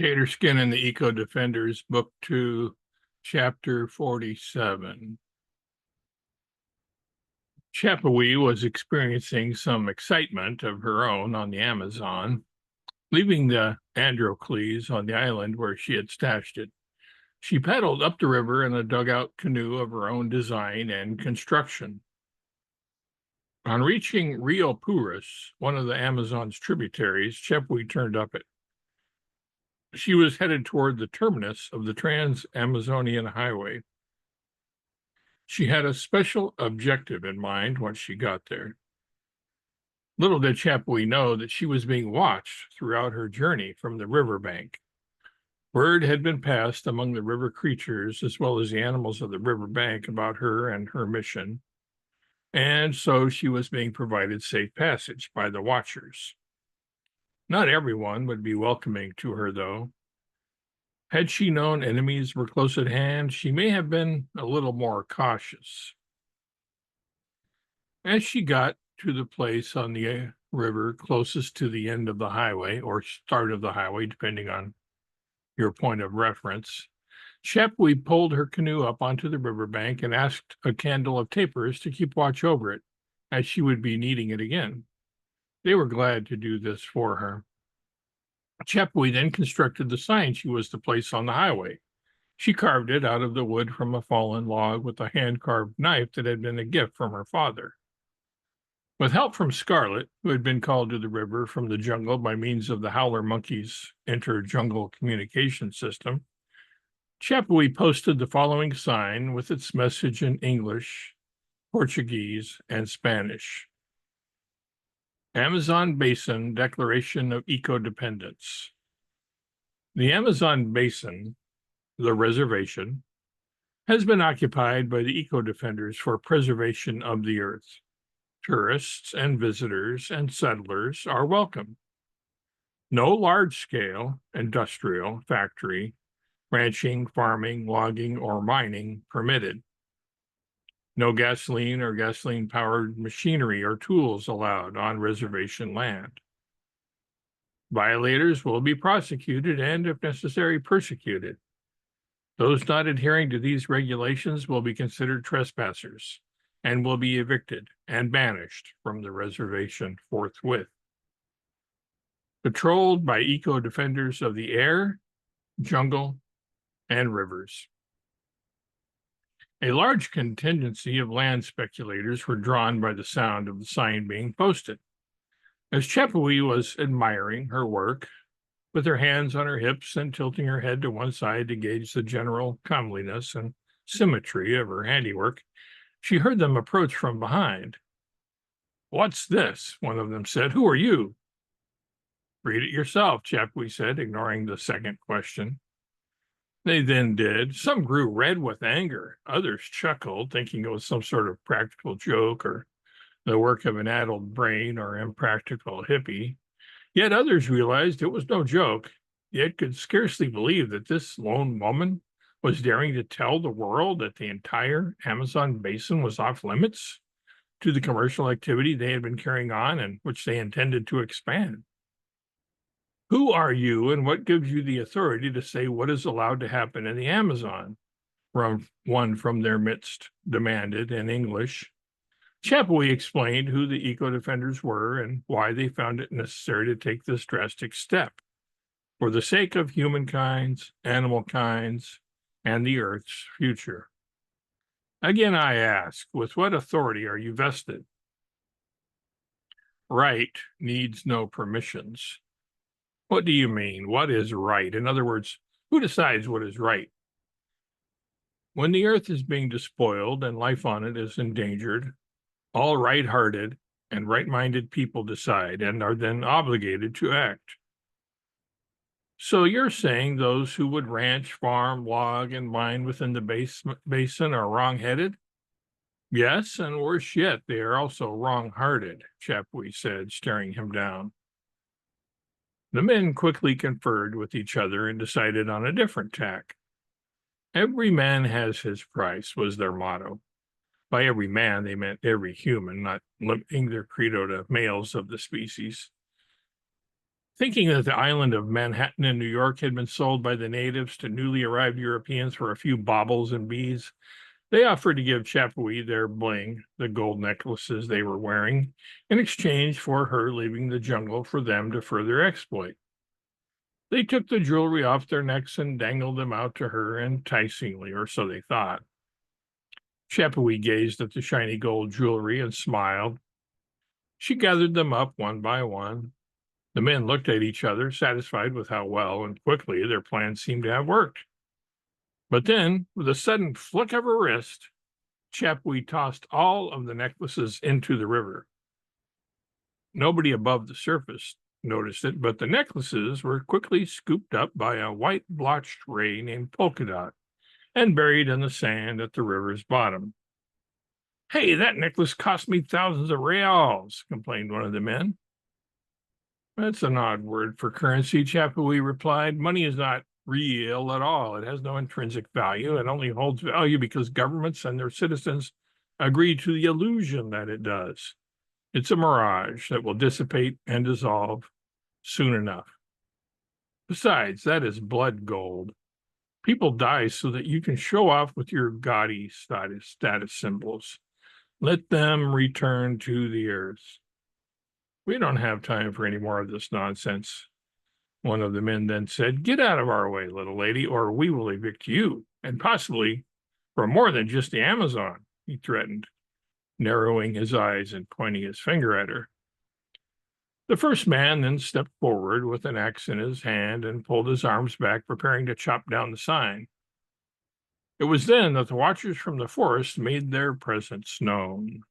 Taterskin and the Eco Defenders, Book 2, Chapter 47. Chapawee was experiencing some excitement of her own on the Amazon, leaving the Androcles on the island where she had stashed it. She paddled up the river in a dugout canoe of her own design and construction. On reaching Rio Purus, one of the Amazon's tributaries, Chapawee turned up it. She was headed toward the terminus of the Trans-Amazonian Highway. She had a special objective in mind once she got there. Little did Chapawee know that she was being watched throughout her journey from the riverbank. Word had been passed among the river creatures as well as the animals of the riverbank about her and her mission, and so she was being provided safe passage by the watchers. Not everyone would be welcoming to her, though. Had she known enemies were close at hand, she may have been a little more cautious. As she got to the place on the river closest to the end of the highway, or start of the highway, depending on your point of reference, Chapawee pulled her canoe up onto the riverbank and asked a candle of tapers to keep watch over it, as she would be needing it again. They were glad to do this for her. Chapawee then constructed the sign she was to place on the highway. She carved it out of the wood from a fallen log with a hand-carved knife that had been a gift from her father. With help from Scarlet, who had been called to the river from the jungle by means of the howler monkey's inter-jungle communication system, Chapawee posted the following sign with its message in English, Portuguese, and Spanish. Amazon Basin Declaration of Eco-Dependence. The Amazon Basin, the reservation, has been occupied by the eco-defenders for preservation of the earth. Tourists and visitors and settlers are welcome. No large-scale industrial, factory, ranching, farming, logging, or mining permitted. No gasoline or gasoline-powered machinery or tools allowed on reservation land. Violators will be prosecuted and, if necessary, persecuted. Those not adhering to these regulations will be considered trespassers and will be evicted and banished from the reservation forthwith. Patrolled by eco-defenders of the air, jungle, and rivers. A large contingency of land speculators were drawn by the sound of the sign being posted. As Chapawee was admiring her work, with her hands on her hips and tilting her head to one side to gauge the general comeliness and symmetry of her handiwork, she heard them approach from behind. "What's this?" one of them said. "Who are you?" "Read it yourself," Chapawee said, ignoring the second question. They then did. Some grew red with anger. Others chuckled, thinking it was some sort of practical joke or the work of an addled brain or impractical hippie. Yet others realized it was no joke, yet could scarcely believe that this lone woman was daring to tell the world that the entire Amazon basin was off limits to the commercial activity they had been carrying on and which they intended to expand. "Who are you, and what gives you the authority to say what is allowed to happen in the Amazon?" one from their midst demanded in English. Chapawee explained who the eco-defenders were and why they found it necessary to take this drastic step for the sake of humankind's, animal kind's, and the Earth's future. "Again, I ask, with what authority are you vested?" "Right needs no permissions." "What do you mean? What is right? In other words, who decides what is right?" "When the earth is being despoiled and life on it is endangered, all right-hearted and right-minded people decide and are then obligated to act." "So you're saying those who would ranch, farm, log, and mine within the basin are wrong-headed?" "Yes, and worse yet, they are also wrong-hearted," Chapawee said, staring him down. The men quickly conferred with each other and decided on a different tack. "Every man has his price," was their motto. By every man, they meant every human, not limiting their credo to males of the species. Thinking that the island of Manhattan in New York had been sold by the natives to newly arrived Europeans for a few baubles and beads, they offered to give Chapui their bling, the gold necklaces they were wearing, in exchange for her leaving the jungle for them to further exploit. They took the jewelry off their necks and dangled them out to her enticingly, or so they thought. Chapui gazed at the shiny gold jewelry and smiled. She gathered them up one by one. The men looked at each other, satisfied with how well and quickly their plan seemed to have worked. But then, with a sudden flick of her wrist, Chapui tossed all of the necklaces into the river. Nobody above the surface noticed it, but the necklaces were quickly scooped up by a white blotched ray named Polka Dot and buried in the sand at the river's bottom. "Hey, that necklace cost me thousands of reals," complained one of the men. "That's an odd word for currency," Chapui replied. "Money is not real at all. It has no intrinsic value. It only holds value because governments and their citizens agree to the illusion that it does. It's a mirage that will dissipate and dissolve soon enough. Besides, that is blood gold. People die so that you can show off with your gaudy status symbols. Let them return to the earth." "We don't have time for any more of this nonsense," one of the men then said. "Get out of our way, little lady, or we will evict you, and possibly for more than just the Amazon," he threatened, narrowing his eyes and pointing his finger at her. The first man then stepped forward with an axe in his hand and pulled his arms back, preparing to chop down the sign. It was then that the watchers from the forest made their presence known.